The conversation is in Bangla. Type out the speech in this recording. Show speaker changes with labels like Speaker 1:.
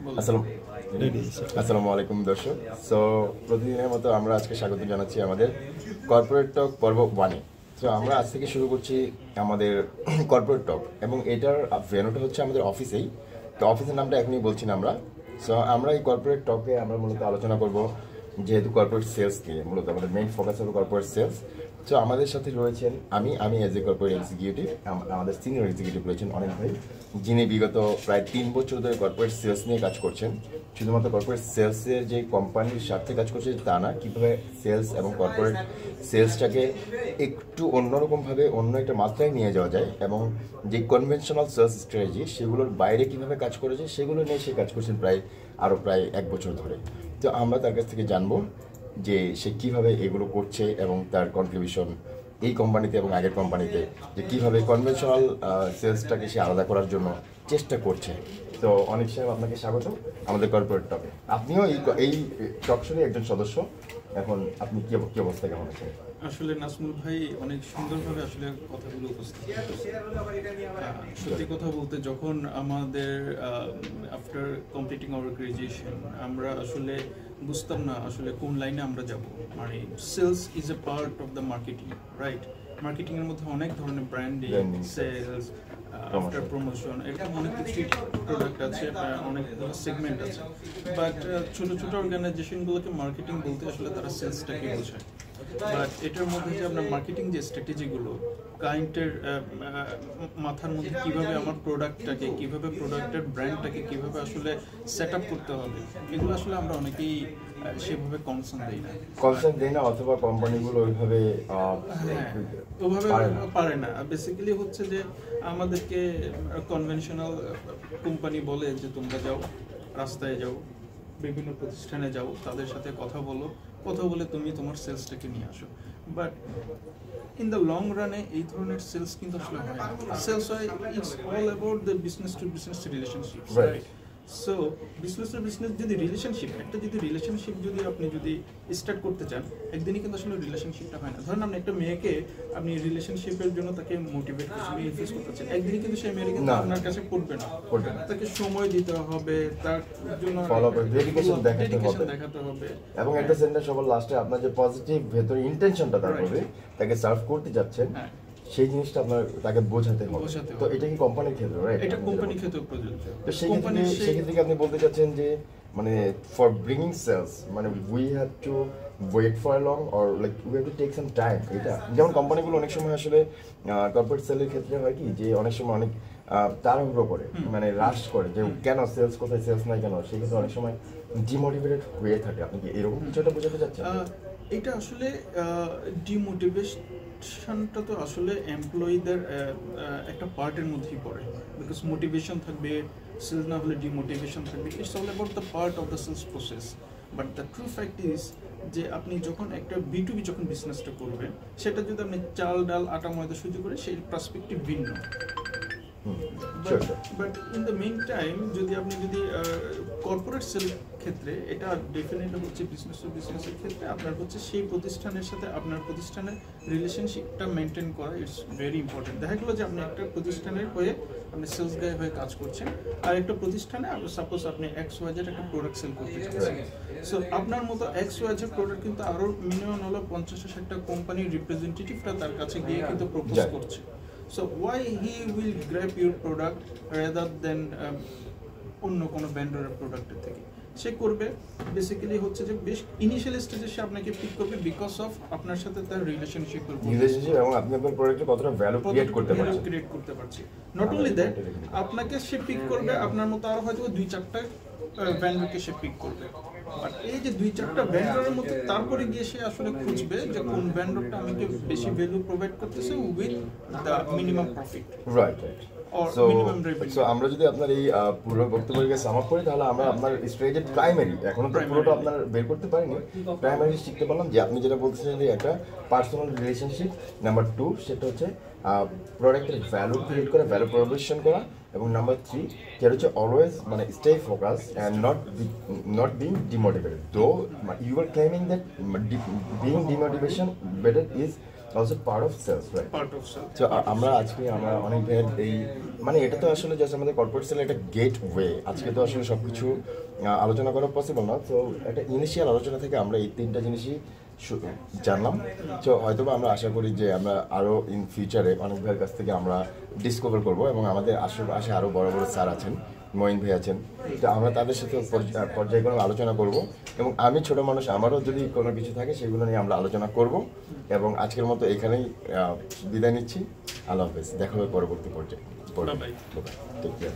Speaker 1: আসসালামু আলাইকুম দর্শক। সো প্রতিদিনের মতো আমরা আজকে স্বাগত জানাচ্ছি আমাদের কর্পোরেট টক পর্ব 1-এ। সো আমরা আজ থেকে শুরু করছি আমাদের কর্পোরেট টক, এবং এটার ভেন্যুটা হচ্ছে আমাদের অফিসেই। তো অফিসের নামটা এখনই বলছি না আমরা। সো আমরা এই কর্পোরেট টকে আমরা মূলত আলোচনা করব যেহেতু কর্পোরেট সেলস নিয়ে, মূলত আমাদের মেইন ফোকাস হবে কর্পোরেট সেলস। সো আমাদের সাথে রয়েছেন আমি এজ এ কর্পোরেট এক্সিকিউটিভ, আমাদের সিনিয়র এক্সিকিউটিভ রয়েছেন অনেক ভাই, যিনি বিগত প্রায় 3 বছর ধরে কর্পোরেট সেলস নিয়ে কাজ করছেন। শুধুমাত্র কর্পোরেট সেলসের যে কোম্পানির স্বার্থে কাজ করছে তা না, কীভাবে সেলস এবং কর্পোরেট সেলসটাকে একটু অন্যরকমভাবে অন্য একটা মাত্রায় নিয়ে যাওয়া যায়, এবং যে কনভেনশনাল সেলস স্ট্র্যাটেজি সেগুলোর বাইরে কীভাবে কাজ করেছে সেগুলো নিয়ে সে কাজ করছেন প্রায় 1 বছর ধরে। তো আমরা তার কাছ থেকে জানবো যে সে কীভাবে এগুলো করছে এবং তার কন্ট্রিবিউশন এই কোম্পানিতে এবং আগের কোম্পানিতে, যে কীভাবে কনভেনশনাল সেলসটাকে সে আলাদা করার জন্য চেষ্টা করছে। তো অনিক সাহেব, আপনাকে স্বাগত আমাদের কর্পোরেট টকে। আপনিও এই টক শোরই একজন সদস্য। এখন আপনি কি অবস্থা, কেমন আছেন?
Speaker 2: আসলে নাজমুল ভাই অনেক সুন্দরভাবে আসলে কথাগুলো উপস্থিত। সত্যি কথা বলতে, যখন আমাদের আফটার কমপ্লিটিং আওয়ার গ্রাজুয়েশন আমরা আসলে বুঝতাম না আসলে কোন লাইনে আমরা যাব। মানে sales is a part of the marketing, right? Marketing এর মধ্যে অনেক ধরনের ব্র্যান্ডিং, সেলস, আফটার প্রমোশন, এরকম অনেক কিছু প্রোডাক্ট আছে, অনেক সেগমেন্ট আছে। বাট ছোট ছোট অর্গানাইজেশনগুলোকে মার্কেটিং বলতে আসলে তারা সেলসটাকে বোঝায়। বাট এটার মধ্যে যে আপনার মার্কেটিং যে স্ট্র্যাটেজিগুলো, ক্লায়েন্টের মাথার মধ্যে কিভাবে আমার প্রোডাক্টটাকে, কিভাবে প্রোডাক্টের ব্র্যান্ডটাকে কিভাবে আসলে সেট আপ করতে হবে, এগুলো আসলে আমরা অনেকেই সেভাবে কনসার্ন দেই না,
Speaker 1: অথবা কোম্পানিগুলো ওইভাবে
Speaker 2: পারে না। বেসিক্যালি হচ্ছে যে আমাদেরকে কনভেনশনাল কোম্পানি বলে যে তোমরা যাও, রাস্তায় যাও, বিভিন্ন প্রতিষ্ঠানে যাও, তাদের সাথে কথা বলে তুমি তোমার সেলসটাকে নিয়ে আসো। বাট ইন দ্য লং রানে এই ধরনের সেলস কিন্তু আসলে হয় না। সেলস হয়, it's all about the business to business relationship, right? So business to business যদি রিলেশনশিপ যদি আপনি স্টার্ট করতে চান, একদিনই কিন্তু আসলে রিলেশনশিপটা হয় না। ধরেন আপনি একটা মেয়েকে আপনি রিলেশনশিপের জন্য তাকে মোটিভেট করছেন, ইনফ্লুয়েন্স করতেছেন, একদিনই কিন্তু সেই মেয়ে কিন্তু আপনার কাছে পড়বে না। তাকে সময় দিতে হবে, তার জন্য ডেডিকেশন দেখাতে হবে,
Speaker 1: এবং একটা সেন্টেন্স সবার লাস্টে আপনার যে পজিটিভ ভেতরে ইন্টেনশনটা থাকবে, তাকে সার্ভ করতে যাচ্ছেন, সেই জিনিসটা আপনার তাকে বোঝাতে হবে। তো এটা কি কোম্পানির ক্ষেত্রে, রাইট?
Speaker 2: এটা কোম্পানির ক্ষেত্রে প্রযোজ্য।
Speaker 1: তো সেক্ষেত্রে আপনি বলতে চাচ্ছেন যে মানে ফর ব্রিংিং সেলস, মানে we have to wait for long, or like we have to take some time. এটা যেমন কোম্পানিগুলো অনেক সময় আসলে কর্পোরেট সেলের ক্ষেত্রে হয় কি, যে অনেক সময় অনেক তাড়াহুড়ো করে, মানে রাশ করে, যে কেন সেলস, কোথায় সেলস নাই কেন, সেক্ষেত্রে অনেক সময় ডিমোটিভেটেড হয়ে থাকে। আপনি কি এরকম কিছুটা বোঝাতে চাচ্ছেন?
Speaker 2: এটা আসলে ডিমোটিভেশনটা তো আসলে এমপ্লয়ীদের একটা পার্টের মধ্যেই পড়ে। বিকজ মোটিভেশন থাকবে, সেলস না হলে ডিমোটিভেশন থাকবে। It's all about the part of the sales process. But the true fact is যে আপনি যখন একটা B2B যখন বিজনেসটা করবেন, সেটা যদি আপনি চাল, ডাল, আটা, ময়দা সুজি করে, সেই পার্সপেক্টিভ ভিন্ন। But in the main time যদি কর্পোরেট সেল ক্ষেত্রে, এটা ডেফিনেটলি হচ্ছে বিজনেস টু বিজনেসের ক্ষেত্রে আপনার হচ্ছে সেই প্রতিষ্ঠানের সাথে আপনার প্রতিষ্ঠানের রিলেশনশিপটা মেনটেন করা, ইটস ভেরি ইম্পর্টেন্ট। দেখা গেলো যে আপনি একটা প্রতিষ্ঠানের হয়ে আপনি সেলস গাই হয়ে কাজ করছেন, আর একটা প্রতিষ্ঠানে সাপোজ আপনি XYZ একটা প্রোডাক্ট সেল করতে চাচ্ছেন। সো আপনার মতো XYZ প্রোডাক্ট কিন্তু আরও মিনিমাম হলো 50-60টা কোম্পানির রিপ্রেজেন্টেটিভরা তার কাছে গিয়ে কিন্তু প্রপোজ করছে। So why he will grab your product rather than অন্য কোনো ভেন্ডরের প্রোডাক্টের থেকে সে করবে? বেসিক্যালি হচ্ছে যে বেশ ইনিশিয়াল স্টেজে সে আপনাকে পিক করবে বিকজ অফ আপনার সাথে তার রিলেশনশিপ
Speaker 1: এবং আপনি আপনার প্রোডাক্টে কতটা ভ্যালু ক্রিয়েট
Speaker 2: করতে পারছি। নট অনলি দ্যাট, আপনাকে সে পিক করবে, আপনার মতো আরো হয়তো 2-4টা ভেন্ডরকে সে পিক করবে। বাট এই যে 2-4টা ভেন্ডরের মধ্যে তারপরে গিয়ে সে আসলে খুঁজবে যে কোন ভেন্ডরটা আমাকে বেশি ভ্যালু প্রোভাইড করতেছে with the minimum profit,
Speaker 1: right? So আমরা যদি আপনার এই পুরো বক্তব্যকে সাম আপ করি, তাহলে আমরা আপনার স্ট্রেটের প্রাইমারি, এখনো তো পুরোটা আপনার বের করতে পারিনি, প্রাইমারি শিখতে পারলাম যে আপনি যেটা বলতেছেন যে একটা পার্সোনাল রিলেশনশিপ। নাম্বার 2 সেটা হচ্ছে প্রোডাক্টের ভ্যালু ক্রিয়েট করা, ভ্যালু প্রপোজিশন করা, এবং নাম্বার 3 যেটা হচ্ছে অলওয়েজ মানে stay focus and not being demotivated. Though you are claiming that being demotivation better is also part of sales, right?
Speaker 2: Part of sale.
Speaker 1: তো আমরা আজকে আমরা অনেক ভাইয়ের এই মানে এটা তো আসলে জাস্ট আমাদের কর্পোরেট সেলের একটা গেট ওয়ে। আজকে তো আসলে সব কিছু আলোচনা করা পসিবল না। তো একটা ইনিশিয়াল আলোচনা থেকে আমরা এই 3টা জিনিসই জানলাম। তো হয়তো আমরা আশা করি যে আমরা আরও ইন ফিউচারে অনেক ভাইয়ের কাছ থেকে আমরা ডিসকভার করব, এবং আমাদের আশেপাশে আরও বড় বড় স্যার আছেন, মঈন ভাই আছেন, তো আমরা তাদের সাথে পর্যায়ক্রমে আলোচনা করব। এবং আমি ছোট মানুষ, আমারও যদি কোনো কিছু থাকে সেগুলো নিয়ে আমরা আলোচনা করব। এবং আজকের মতো এখানেই বিদায় নিচ্ছি। আল্লাহ হাফেজ, দেখা হবে পরবর্তী পর্যায়ে।
Speaker 2: Bye bye.
Speaker 1: Take care.